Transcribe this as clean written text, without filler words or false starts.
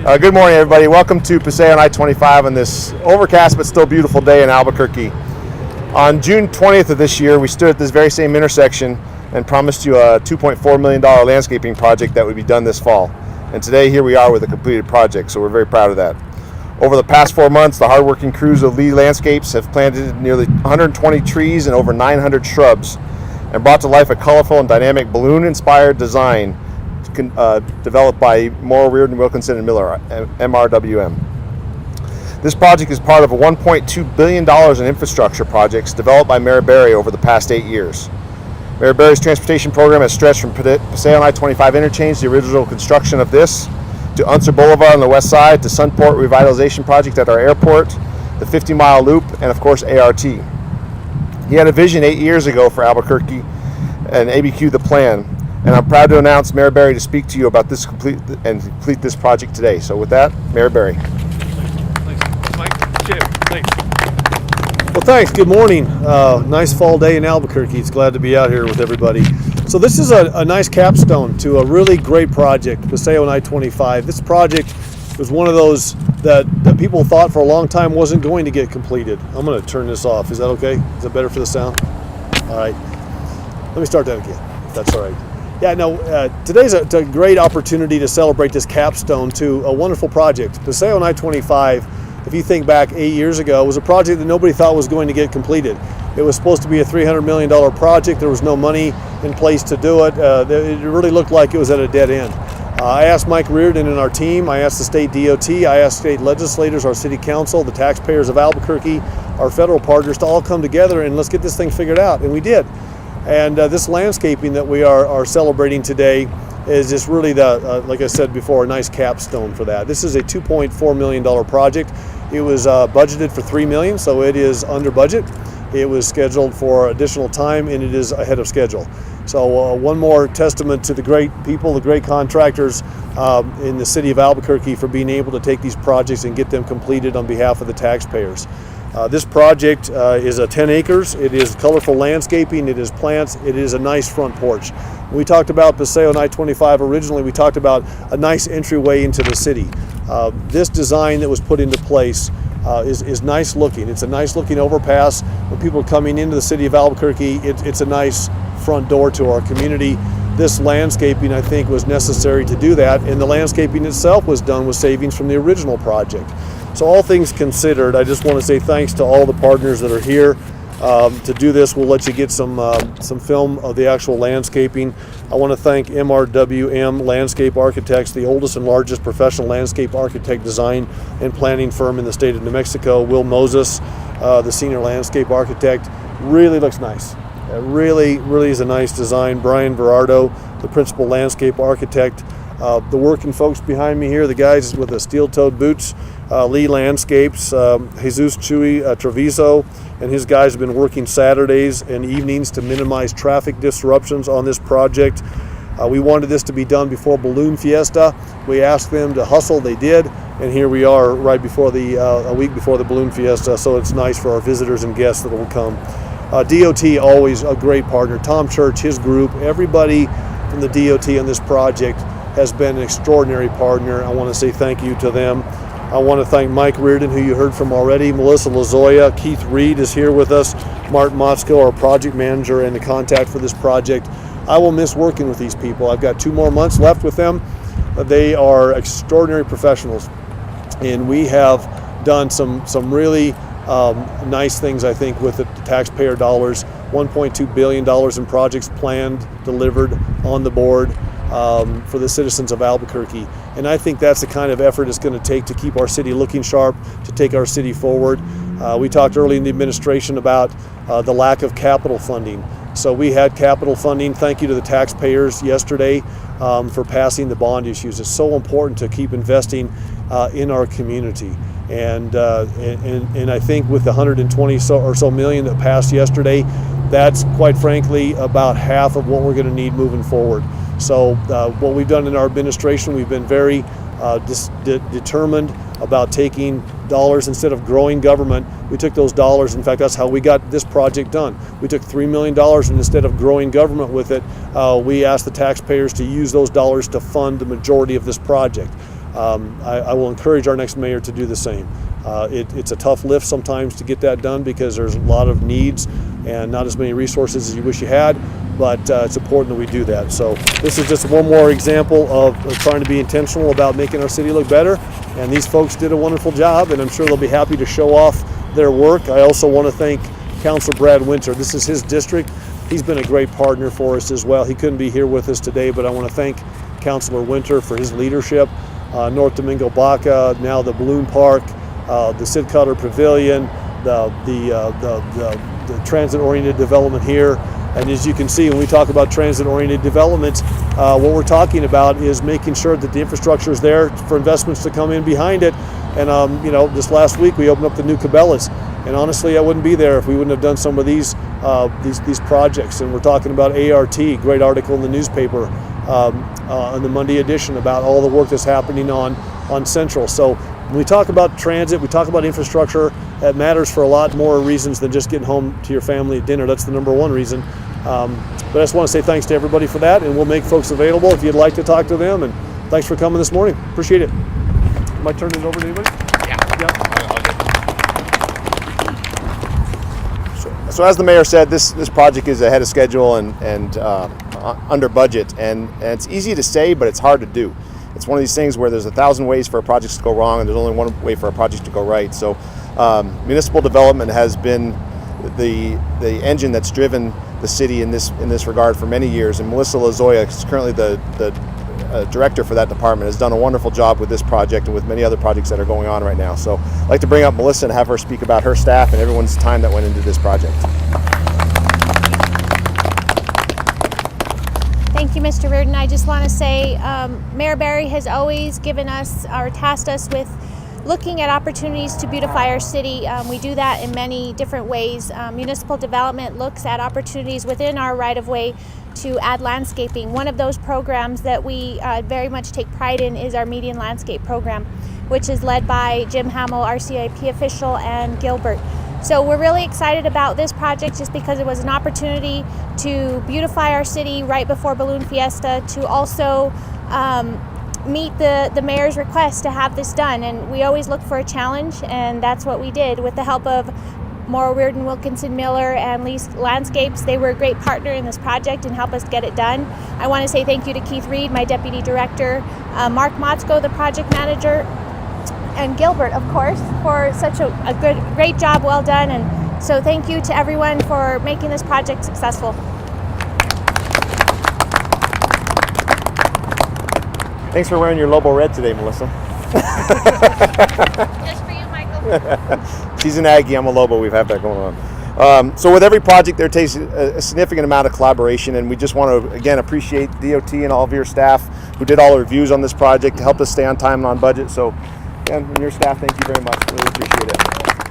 Good morning, everybody. Welcome to Paseo on I-25 on this overcast but still beautiful day in Albuquerque. On June 20th of this year, we stood at this very same intersection and promised you a $2.4 million landscaping project that would be done this fall. And today, here we are with a completed project, so we're very proud of that. Over the past 4 months, the hardworking crews of Lee Landscapes have planted nearly 120 trees and over 900 shrubs and brought to life a colorful and dynamic balloon-inspired design developed by Morrow, Reardon, Wilkinson, and Miller, MRWM. This project is part of a $1.2 billion in infrastructure projects developed by Mayor Barry over the past 8 years. Mayor Barry's transportation program has stretched from Paseo and I-25 interchange, the original construction of this, to Unser Boulevard on the west side, to Sunport Revitalization Project at our airport, the 50-mile loop, and of course ART. He had a vision 8 years ago for Albuquerque and ABQ the plan. And I'm proud to announce Mayor Barry to speak to you about this complete this project today. So with that, Mayor Barry. Thanks, Mike. Chip, thanks. Well, thanks. Good morning. Nice fall day in Albuquerque. It's glad to be out here with everybody. So this is a nice capstone to a really great project, Paseo and I-25. This project was one of those that people thought for a long time wasn't going to get completed. I'm going to turn this off. Is that okay? Is that better for the sound? All right. Let me start that again, if that's all right. Yeah, no, today's a great opportunity to celebrate this capstone to a wonderful project. Paseo and I-25, if you think back 8 years ago, was a project that nobody thought was going to get completed. It was supposed to be a $300 million project. There was no money in place to do it. It really looked like it was at a dead end. I asked Mike Reardon and our team, I asked the state DOT, I asked state legislators, our city council, the taxpayers of Albuquerque, our federal partners to all come together and let's get this thing figured out, and we did. And this landscaping that we are celebrating today is just really like I said before, a nice capstone for that. This is a $2.4 million project. It was budgeted for $3 million, so it is under budget. It was scheduled for additional time, and it is ahead of schedule. So one more testament to the great people, the great contractors in the city of Albuquerque for being able to take these projects and get them completed on behalf of the taxpayers. This project is 10 acres. It is colorful landscaping. It is plants. It is a nice front porch. When we talked about Paseo and I-25 originally, we talked about a nice entryway into the city. This design that was put into place is nice looking. It's a nice looking overpass. When people are coming into the city of Albuquerque, it's a nice front door to our community. This landscaping, I think, was necessary to do that, and the landscaping itself was done with savings from the original project. So all things considered, I just want to say thanks to all the partners that are here to do this. We'll let you get some film of the actual landscaping. I want to thank MRWM Landscape Architects, the oldest and largest professional landscape architect design and planning firm in the state of New Mexico. Will Moses, the senior landscape architect, really looks nice. It really is a nice design. Brian Verardo, the principal landscape architect. The working folks behind me here, the guys with the steel-toed boots, Lee Landscapes, Jesus Chuy Treviso, and his guys have been working Saturdays and evenings to minimize traffic disruptions on this project. We wanted this to be done before Balloon Fiesta. We asked them to hustle, they did, and here we are right before a week before the Balloon Fiesta, so it's nice for our visitors and guests that will come. DOT, always a great partner. Tom Church, his group, everybody from the DOT on this project has been an extraordinary partner. I want to say thank you to them. I want to thank Mike Reardon, who you heard from already, Melissa Lozoya, Keith Reed is here with us, Martin Motzko, our project manager and the contact for this project. I will miss working with these people. I've got 2 more months left with them. They are extraordinary professionals, and we have done some really nice things, I think, with the taxpayer dollars. $1.2 billion in projects planned, delivered, on the board for the citizens of Albuquerque. And I think that's the kind of effort it's going to take to keep our city looking sharp, to take our city forward. We talked early in the administration about the lack of capital funding. So we had capital funding. Thank you to the taxpayers yesterday for passing the bond issues. It's so important to keep investing in our community. And I think with the 120 or so million that passed yesterday, that's quite frankly about half of what we're going to need moving forward. So what we've done in our administration, we've been very determined about taking dollars instead of growing government. We took those dollars, in fact, that's how we got this project done. We took $3 million, and instead of growing government with it, we asked the taxpayers to use those dollars to fund the majority of this project. I will encourage our next mayor to do the same. It's a tough lift sometimes to get that done because there's a lot of needs and not as many resources as you wish you had, but it's important that we do that. So this is just one more example of trying to be intentional about making our city look better, and these folks did a wonderful job, and I'm sure they'll be happy to show off their work. I also want to thank Councilor Brad Winter. This is his district. He's been a great partner for us as well. He couldn't be here with us today, but I want to thank Councilor Winter for his leadership. North Domingo Baca, now the Balloon Park, the Sid Cutter Pavilion, the transit-oriented development here. And as you can see, when we talk about transit-oriented development, what we're talking about is making sure that the infrastructure is there for investments to come in behind it. And this last week we opened up the new Cabela's, and honestly, I wouldn't be there if we wouldn't have done some of these projects. And we're talking about ART, great article in the newspaper on the Monday edition about all the work that's happening on Central. So when we talk about transit, we talk about infrastructure, that matters for a lot more reasons than just getting home to your family at dinner. That's the number one reason. But I just want to say thanks to everybody for that, and we'll make folks available if you'd like to talk to them. And thanks for coming this morning. Appreciate it. Am I turning it over to anybody? Yeah. So as the mayor said, this project is ahead of schedule and under budget, and it's easy to say, but it's hard to do. It's one of these things where there's 1,000 ways for a project to go wrong, and there's only one way for a project to go right. So municipal development has been the engine that's driven the city in this regard for many years, and Melissa Lozoya is currently the director for that department, has done a wonderful job with this project and with many other projects that are going on right now. So I'd like to bring up Melissa and have her speak about her staff and everyone's time that went into this project. Thank you, Mr. Reardon. I just want to say Mayor Barry has always given us or tasked us with looking at opportunities to beautify our city. We do that in many different ways. Municipal development looks at opportunities within our right-of-way to add landscaping. One of those programs that we very much take pride in is our median landscape program, which is led by Jim Hamill, our CIP official, and Gilbert. So we're really excited about this project just because it was an opportunity to beautify our city right before Balloon Fiesta, to also meet the mayor's request to have this done. And we always look for a challenge, and that's what we did with the help of Morrow Reardon, Wilkinson Miller, and Lee's Landscapes. They were a great partner in this project and helped us get it done. I want to say thank you to Keith Reed, my deputy director, Mark Motzko, the project manager, and Gilbert, of course, for such a great job, well done. And so thank you to everyone for making this project successful. Thanks for wearing your Lobo red today, Melissa. Just for you, Michael. She's an Aggie, I'm a Lobo, we've had that going on. So with every project there takes a significant amount of collaboration, and we just want to again appreciate DOT and all of your staff who did all the reviews on this project to help us stay on time and on budget. So again, and your staff, thank you very much, really appreciate it.